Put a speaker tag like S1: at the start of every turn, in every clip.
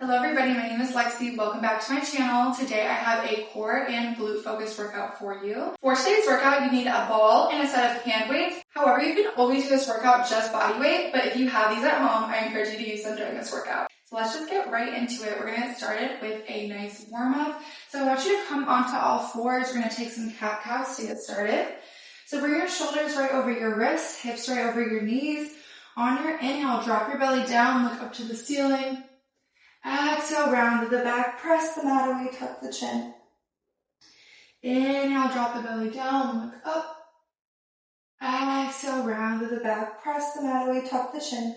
S1: Hello everybody, my name is Lexi. Welcome back to my channel. Today I have a core and glute focused workout for you. For today's workout, you need a ball and a set of hand weights. However, you can always do this workout just body weight, but if you have these at home, I encourage you to use them during this workout. So let's just get right into it. We're gonna get started with a nice warm up. So I want you to come onto all fours. We're gonna take some cat-cows to get started. So bring your shoulders right over your wrists, hips right over your knees. On your inhale, drop your belly down, look up to the ceiling. Exhale, round to the back, press the mat away, tuck the chin. Inhale, drop the belly down, look up. Exhale, round to the back, press the mat away, tuck the chin.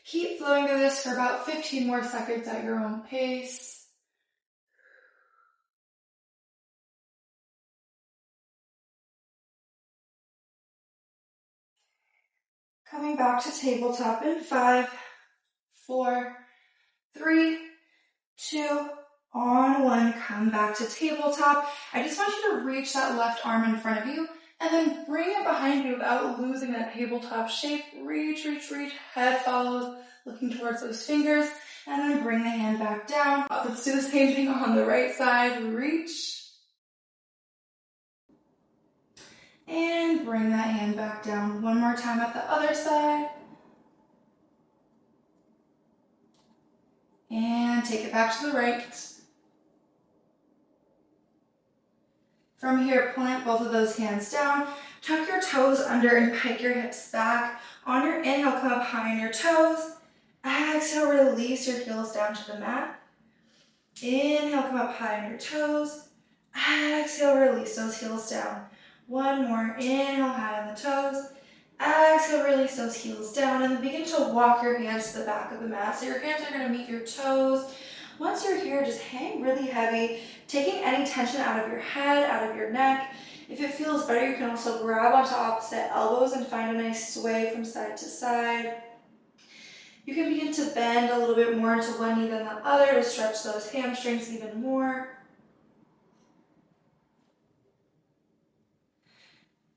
S1: Keep flowing through this for about 15 more seconds at your own pace. Coming back to tabletop in 5, 4, 3, 2, on 1, come back to tabletop. I just want you to reach that left arm in front of you and then bring it behind you without losing that tabletop shape. Reach, reach, reach, head follows, looking towards those fingers, and then bring the hand back down. Let's do the same thing on the right side. Reach. And bring that hand back down. One more time at the other side. And take it back to the right. From here, plant both of those hands down. Tuck your toes under and pike your hips back. On your inhale, come up high on your toes. Exhale, release your heels down to the mat. Inhale, come up high on your toes. Exhale, release those heels down. One more. Inhale, high on the toes. Exhale, release those heels down, and then begin to walk your hands to the back of the mat. So your hands are going to meet your toes. Once you're here, just hang really heavy, taking any tension out of your head, out of your neck. If it feels better, you can also grab onto opposite elbows and find a nice sway from side to side. You can begin to bend a little bit more into one knee than the other to stretch those hamstrings even more.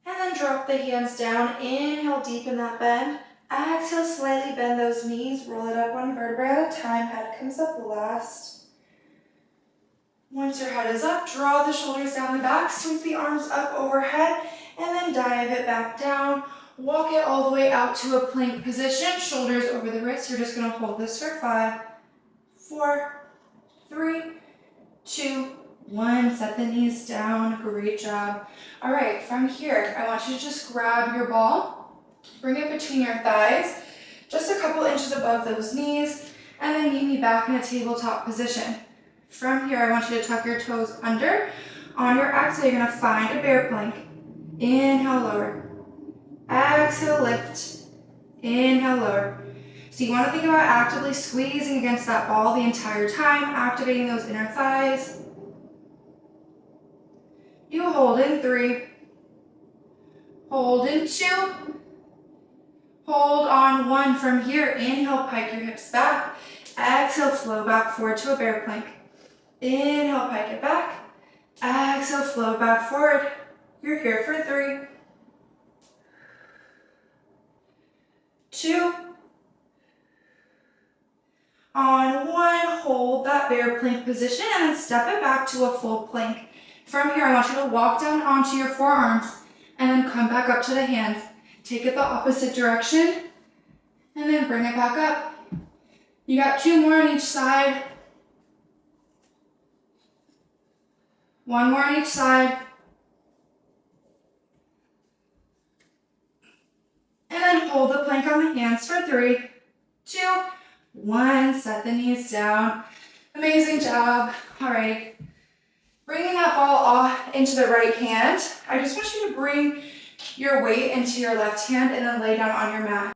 S1: And then drop the hands down. Inhale, deepen that bend. Exhale, slightly bend those knees. Roll it up one vertebrae at a time. Head comes up last. Once your head is up, draw the shoulders down the back. Sweep the arms up overhead. And then dive it back down. Walk it all the way out to a plank position. Shoulders over the wrists. You're just going to hold this for 5, 4, 3, 2, 1, set the knees down, great job. All right, from here, I want you to just grab your ball, bring it between your thighs, just a couple inches above those knees, and then meet me back in a tabletop position. From here, I want you to tuck your toes under. On your exhale, you're gonna find a bear plank. Inhale, lower. Exhale, lift. Inhale, lower. So you wanna think about actively squeezing against that ball the entire time, activating those inner thighs. You hold in 3, hold in 2, hold on 1. From here, inhale, pike your hips back. Exhale, flow back forward to a bear plank. Inhale, pike it back. Exhale, flow back forward. You're here for 3, 2, on 1, hold that bear plank position and then step it back to a full plank. From here, I want you to walk down onto your forearms and then come back up to the hands. Take it the opposite direction and then bring it back up. You got 2 more on each side. 1 more on each side. And then hold the plank on the hands for 3, 2, 1. Set the knees down. Amazing job. All right. Bringing that ball off into the right hand, I just want you to bring your weight into your left hand and then lay down on your mat.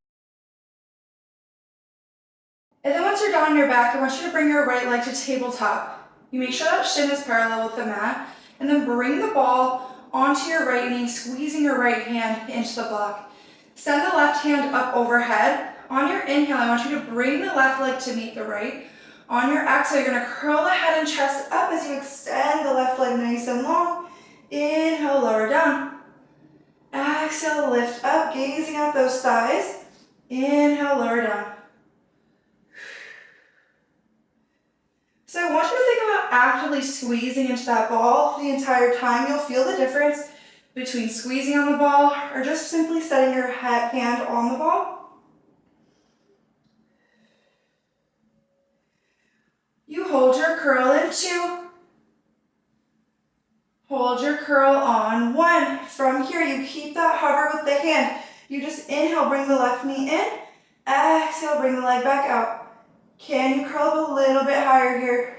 S1: And then once you're down on your back, I want you to bring your right leg to tabletop. You make sure that shin is parallel with the mat, and then bring the ball onto your right knee, squeezing your right hand into the block. Send the left hand up overhead. On your inhale, I want you to bring the left leg to meet the right. On your exhale, you're gonna curl the head and chest up as you extend the left leg nice and long. Inhale, lower down. Exhale, lift up, gazing at those thighs. Inhale, lower down. So I want you to think about actively squeezing into that ball the entire time. You'll feel the difference between squeezing on the ball or just simply setting your hand on the ball. You hold your curl in 2. Hold your curl on 1. From here, you keep that hover with the hand. You just inhale, bring the left knee in. Exhale, bring the leg back out. Can you curl up a little bit higher here?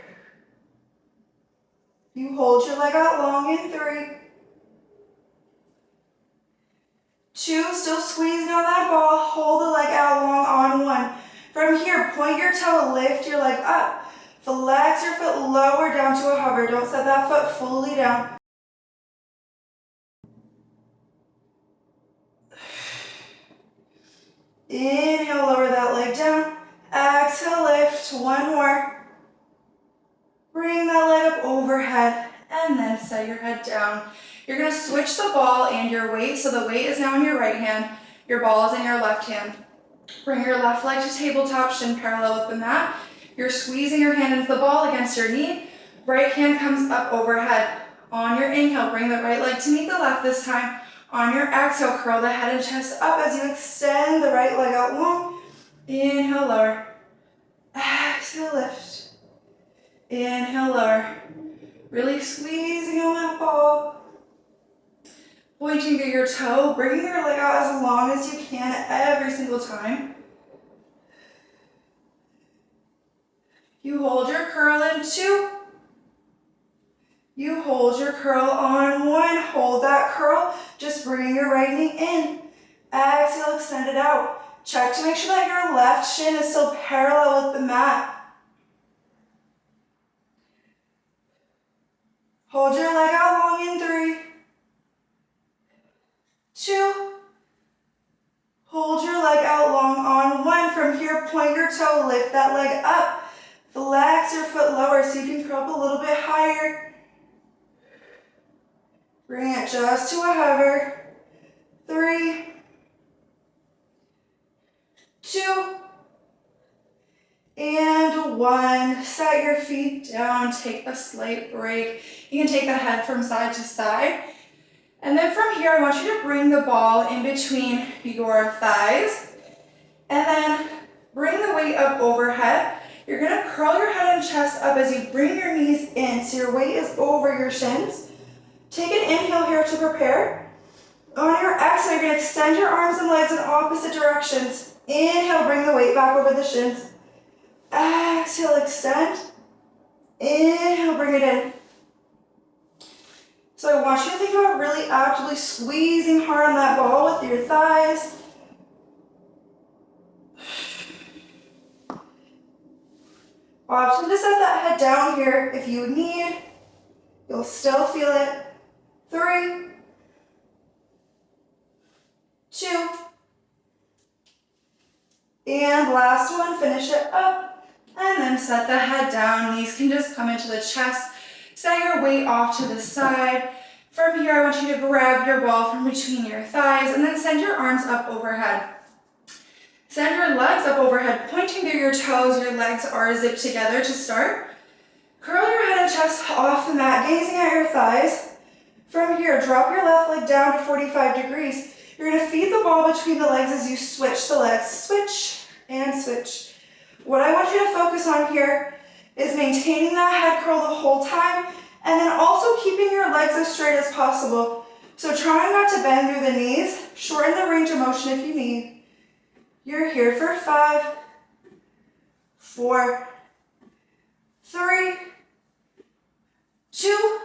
S1: You hold your leg out long in 3. 2, still squeezing on that ball. Hold the leg out long on 1. From here, point your toe, lift your leg up. Flex your foot lower down to a hover. Don't set that foot fully down. Inhale, lower that leg down. Exhale, lift. 1 more. Bring that leg up overhead and then set your head down. You're going to switch the ball and your weight. So the weight is now in your right hand. Your ball is in your left hand. Bring your left leg to tabletop, shin parallel with the mat. You're squeezing your hand into the ball against your knee. Right hand comes up overhead. On your inhale, bring the right leg to meet the left this time. On your exhale, curl the head and chest up as you extend the right leg out long. Inhale, lower. Exhale, lift. Inhale, lower. Really squeezing on that ball. Pointing through your toe, bringing your leg out as long as you can every single time. You hold your curl in 2. You hold your curl on 1. Hold that curl. Just bring your right knee in. Exhale, extend it out. Check to make sure that your left shin is still parallel with the mat. Hold your leg out long in 3. 2. Hold your leg out long on 1. From here, point your toe, lift that leg up. Flex your foot lower so you can curl up a little bit higher. Bring it just to a hover. 3, 2, and 1. Set your feet down, take a slight break. You can take the head from side to side. And then from here, I want you to bring the ball in between your thighs. And then bring the weight up overhead. You're gonna curl your head and chest up as you bring your knees in, so your weight is over your shins. Take an inhale here to prepare. On your exhale, you're gonna extend your arms and legs in opposite directions. Inhale, bring the weight back over the shins. Exhale, extend. Inhale, bring it in. So I want you to think about really actively squeezing hard on that ball with your thighs. Option to set that head down here if you need. You'll still feel it. 3, 2, and last one, finish it up, and then set the head down. Knees can just come into the chest. Set your weight off to the side. From here, I want you to grab your ball from between your thighs and then send your arms up overhead. Send your legs up overhead, pointing through your toes. Your legs are zipped together to start. Curl your head and chest off the mat, gazing at your thighs. From here, drop your left leg down to 45 degrees. You're going to feed the ball between the legs as you switch the legs. Switch and switch. What I want you to focus on here is maintaining that head curl the whole time, and then also keeping your legs as straight as possible. So trying not to bend through the knees. Shorten the range of motion if you need. You're here for 5, 4, 3, 2,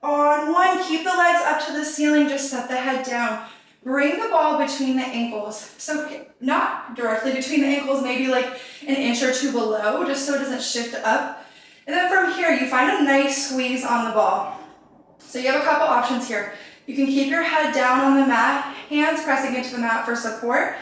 S1: on 1. Keep the legs up to the ceiling, just set the head down. Bring the ball between the ankles. So not directly between the ankles, maybe like an inch or 2 below, just so it doesn't shift up. And then from here, you find a nice squeeze on the ball. So you have a couple options here. You can keep your head down on the mat, hands pressing into the mat for support.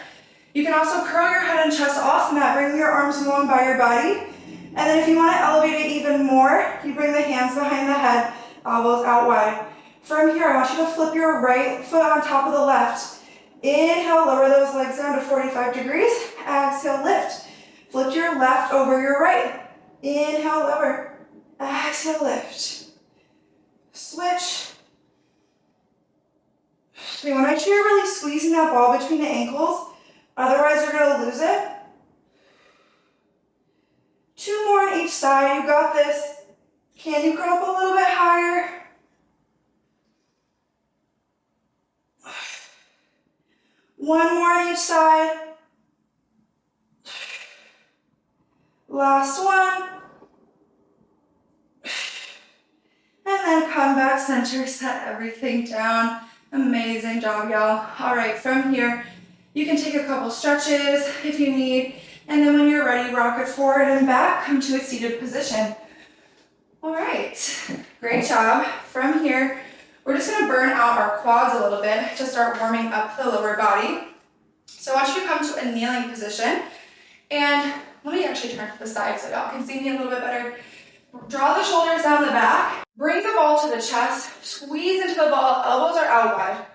S1: You can also curl your head and chest off the mat, bring your arms along by your body. And then if you want to elevate it even more, you bring the hands behind the head, elbows out wide. From here, I want you to flip your right foot on top of the left. Inhale, lower those legs down to 45 degrees. Exhale, lift. Flip your left over your right. Inhale, lower. Exhale, lift. Switch. So you want to make sure you're really squeezing that ball between the ankles, otherwise you're going to lose it. 2 more on each side, you got this. Can you go up a little bit higher? One more on each side. Last one. And then come back center, set everything down. Amazing job, y'all. All right, from here, you can take a couple stretches if you need, and then when you're ready, rock it forward and back, come to a seated position. All right, great job. From here, we're just gonna burn out our quads a little bit to start warming up the lower body. So I want you to come to a kneeling position, and let me actually turn to the side so y'all can see me a little bit better. Draw the shoulders down the back, bring the ball to the chest, squeeze into the ball, elbows are out wide.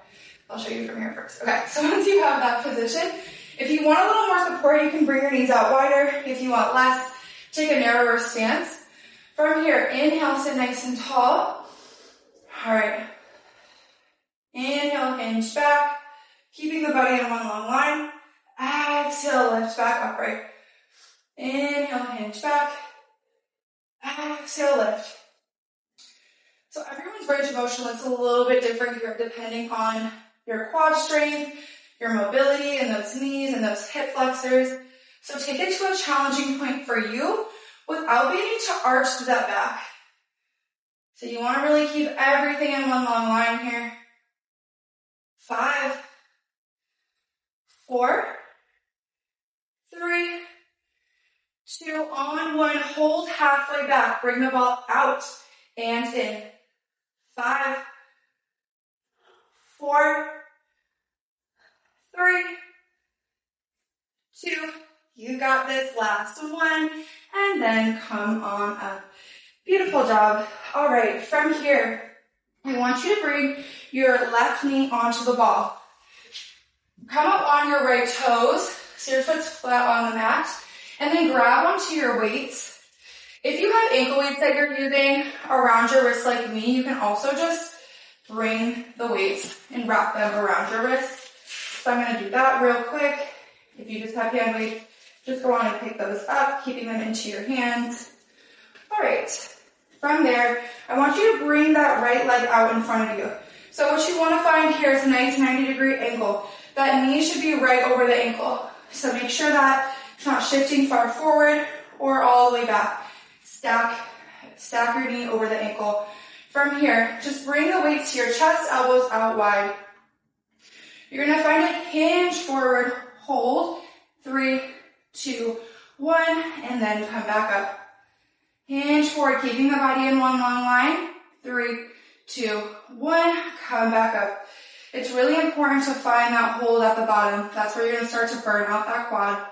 S1: I'll show you from here first. Okay, so once you have that position, if you want a little more support, you can bring your knees out wider. If you want less, take a narrower stance. From here, inhale, sit nice and tall. All right. Inhale, hinge back, keeping the body in one long line. Exhale, lift back upright. Inhale, hinge back. Exhale, lift. So everyone's range of motion looks a little bit different here depending on your quad strength, your mobility, and those knees and those hip flexors. So take it to a challenging point for you without needing to arch that back. So you want to really keep everything in one long line here. 5, 4, 3, 2, on 1. Hold halfway back. Bring the ball out and in. 5, 4, 3, 2, you got this. Last one, and then come on up. Beautiful job. All right, from here, I want you to bring your left knee onto the ball. Come up on your right toes, so your foot's flat on the mat, and then grab onto your weights. If you have ankle weights that you're using around your wrist like me, you can also just bring the weights and wrap them around your wrist. So I'm going to do that real quick. If you just have hand weights, just go on and pick those up, keeping them into your hands. All right. From there, I want you to bring that right leg out in front of you. So what you want to find here is a nice 90-degree angle. That knee should be right over the ankle. So make sure that it's not shifting far forward or all the way back. Stack your knee over the ankle. From here, just bring the weights to your chest, elbows out wide. You're going to find a hinge forward, hold, 3, 2, 1, and then come back up. Hinge forward, keeping the body in one long line. 3, 2, 1, come back up. It's really important to find that hold at the bottom. That's where you're going to start to burn out that quad.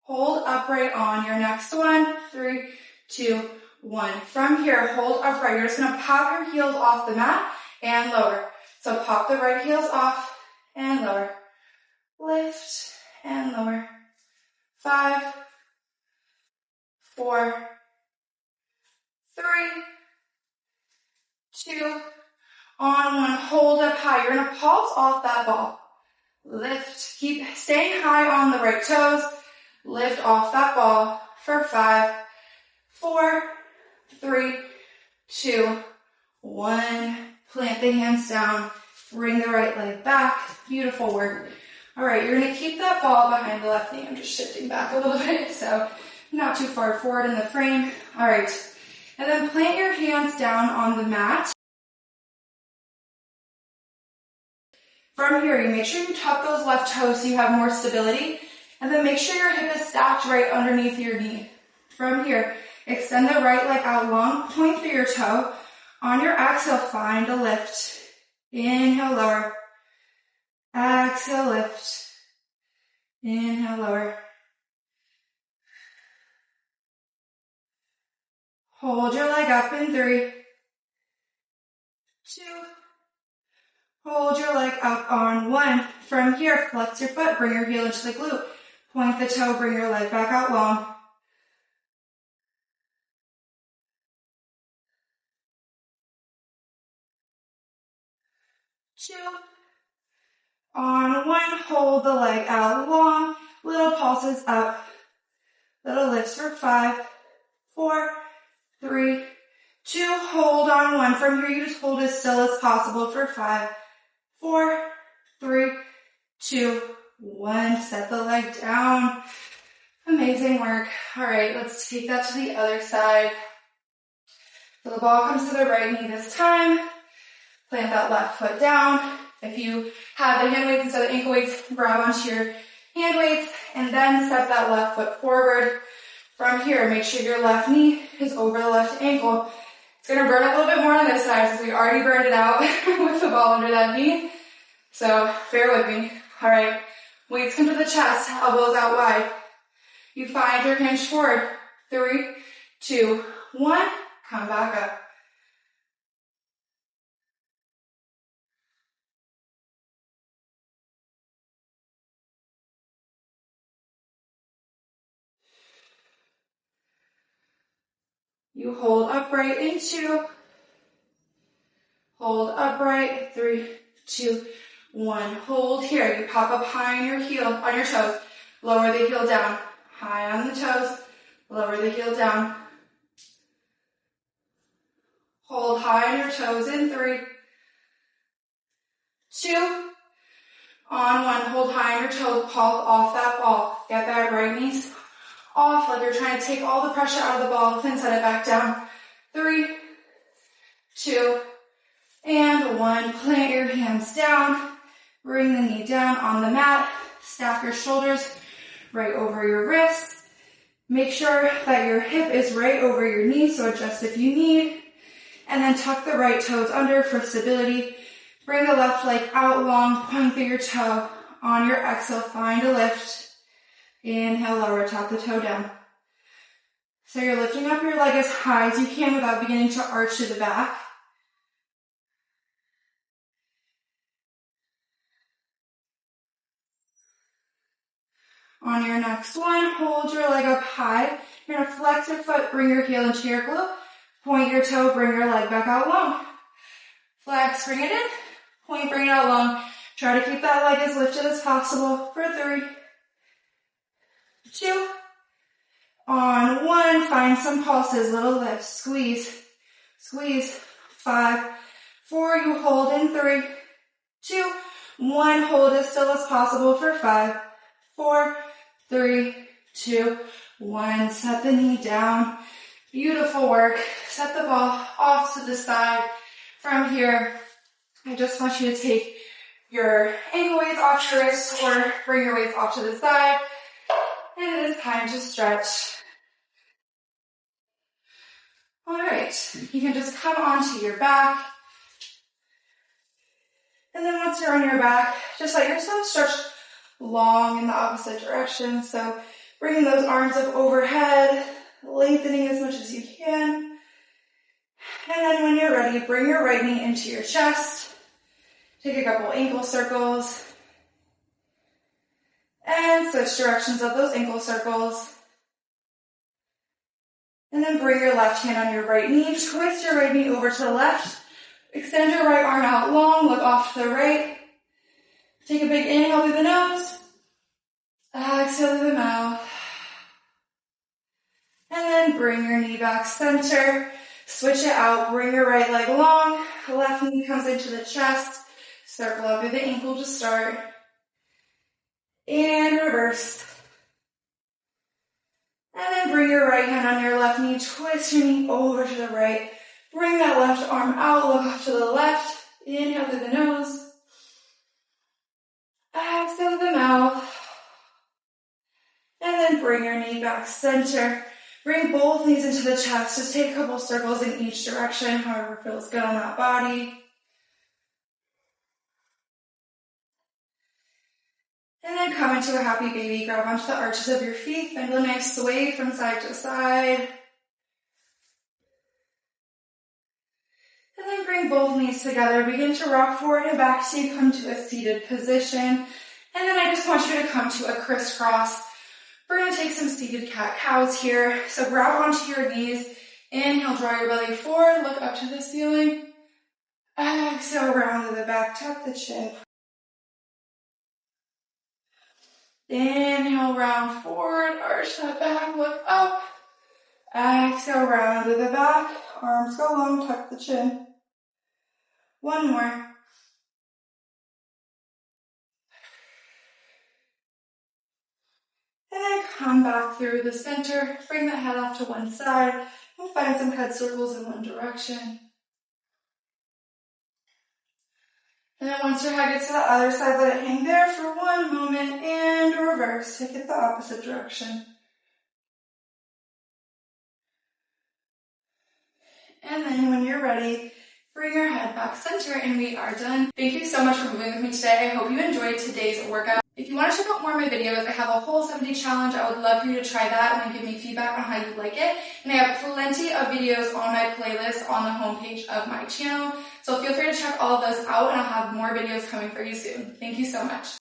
S1: Hold upright on your next one. 3, 2, 1. From here, hold upright. You're just going to pop your heels off the mat and lower. So pop the right heels off and lower. Lift and lower. 5, 4, 3, 2, on 1. Hold up high. You're going to pulse off that ball. Lift. Keep staying high on the right toes. Lift off that ball for 5, 4, 3, 2, 1. Plant the hands down. Bring the right leg back. Beautiful work. All right, you're going to keep that ball behind the left knee. I'm just shifting back a little bit, so not too far forward in the frame. All right, and then plant your hands down on the mat. From here, you make sure you tuck those left toes so you have more stability, and then make sure your hip is stacked right underneath your knee. From here, extend the right leg out long, point through your toe. On your exhale, find a lift. Inhale, lower. Exhale, lift. Inhale, lower. Hold your leg up in 3, 2, Hold your leg up on one. From here, flex your foot, bring your heel into the glute. Point the toe, bring your leg back out long. 2. On 1, hold the leg out long. Little pulses up. Little lifts for 5, 4, 3, 2. Hold on 1. From here, you just hold as still as possible for 5, 4, 3, 2, 1. Set the leg down. Amazing work. All right, let's take that to the other side. So the ball comes to the right knee this time. Plant that left foot down. If you have the hand weights instead of ankle weights, grab onto your hand weights and then step that left foot forward. From here, make sure your left knee is over the left ankle. It's gonna burn a little bit more on this side since we already burned it out with the ball under that knee. So bear with me. All right, weights come to the chest, elbows out wide. You find your hinge forward. 3, 2, 1, come back up. You hold upright in 2. Hold upright, 3, 2, 1. Hold here. You pop up high on your heel, on your toes. Lower the heel down. High on the toes. Lower the heel down. Hold high on your toes in 3, 2. On 1, hold high on your toes. Pop off that ball. Get that right knee off like you're trying to take all the pressure out of the ball and set it back down. 3, 2, and 1. Plant your hands down. Bring the knee down on the mat. Stack your shoulders right over your wrists. Make sure that your hip is right over your knee, so adjust if you need. And then tuck the right toes under for stability. Bring the left leg out long, point through your toe. On your exhale, find a lift. Inhale, lower, tap the toe down. So you're lifting up your leg as high as you can without beginning to arch to the back. On your next one, hold your leg up high. You're going to flex your foot, bring your heel into your glute. Point your toe, bring your leg back out long. Flex, bring it in. Point, bring it out long. Try to keep that leg as lifted as possible for 3, 2. On 1, find some pulses, little lifts. Squeeze, squeeze. 5, 4, you hold in 3, 2, 1. Hold as still as possible for 5, 4, 3, 2, 1. Set the knee down. Beautiful work. Set the ball off to the side. From here, I just want you to take your ankle weights off your wrist or bring your weights off to the side. And it is time to stretch. All right, you can just come onto your back. And then once you're on your back, just let yourself stretch long in the opposite direction. So bringing those arms up overhead, lengthening as much as you can. And then when you're ready, bring your right knee into your chest. Take a couple ankle circles. And switch directions of those ankle circles. And then bring your left hand on your right knee. Twist your right knee over to the left. Extend your right arm out long. Look off to the right. Take a big inhale through the nose. Exhale through the mouth. And then bring your knee back center. Switch it out. Bring your right leg long. Left knee comes into the chest. Circle up through the ankle to start. And reverse. And then bring your right hand on your left knee. Twist your knee over to the right. Bring that left arm out. Look off to the left. Inhale through the nose. Exhale through the mouth. And then bring your knee back center. Bring both knees into the chest. Just take a couple circles in each direction, however feels good on that body. And then come into a happy baby. Grab onto the arches of your feet. Find a nice sway from side to side. And then bring bring both knees together. Begin to rock forward and back so you come to a seated position. And then I just want you to come to a crisscross. We're going to take some seated cat-cows here. So grab onto your knees. Inhale, draw your belly forward, look up to the ceiling. Exhale, round to the back, tuck the chin. Inhale, round forward, arch that back, look up. Exhale, round to the back, arms go long, tuck the chin. One more. And then come back through the center, bring the head off to one side, and find some head circles in one direction. And then once your head gets to the other side, let it hang there for one moment and reverse. Take it the opposite direction. And then when you're ready, bring your head back center and we are done. Thank you so much for moving with me today. I hope you enjoyed today's workout. If you want to check out more of my videos, I have a whole 7-day challenge. I would love for you to try that and then give me feedback on how you like it. And I have plenty of videos on my playlist on the homepage of my channel. So feel free to check all of those out and I'll have more videos coming for you soon. Thank you so much.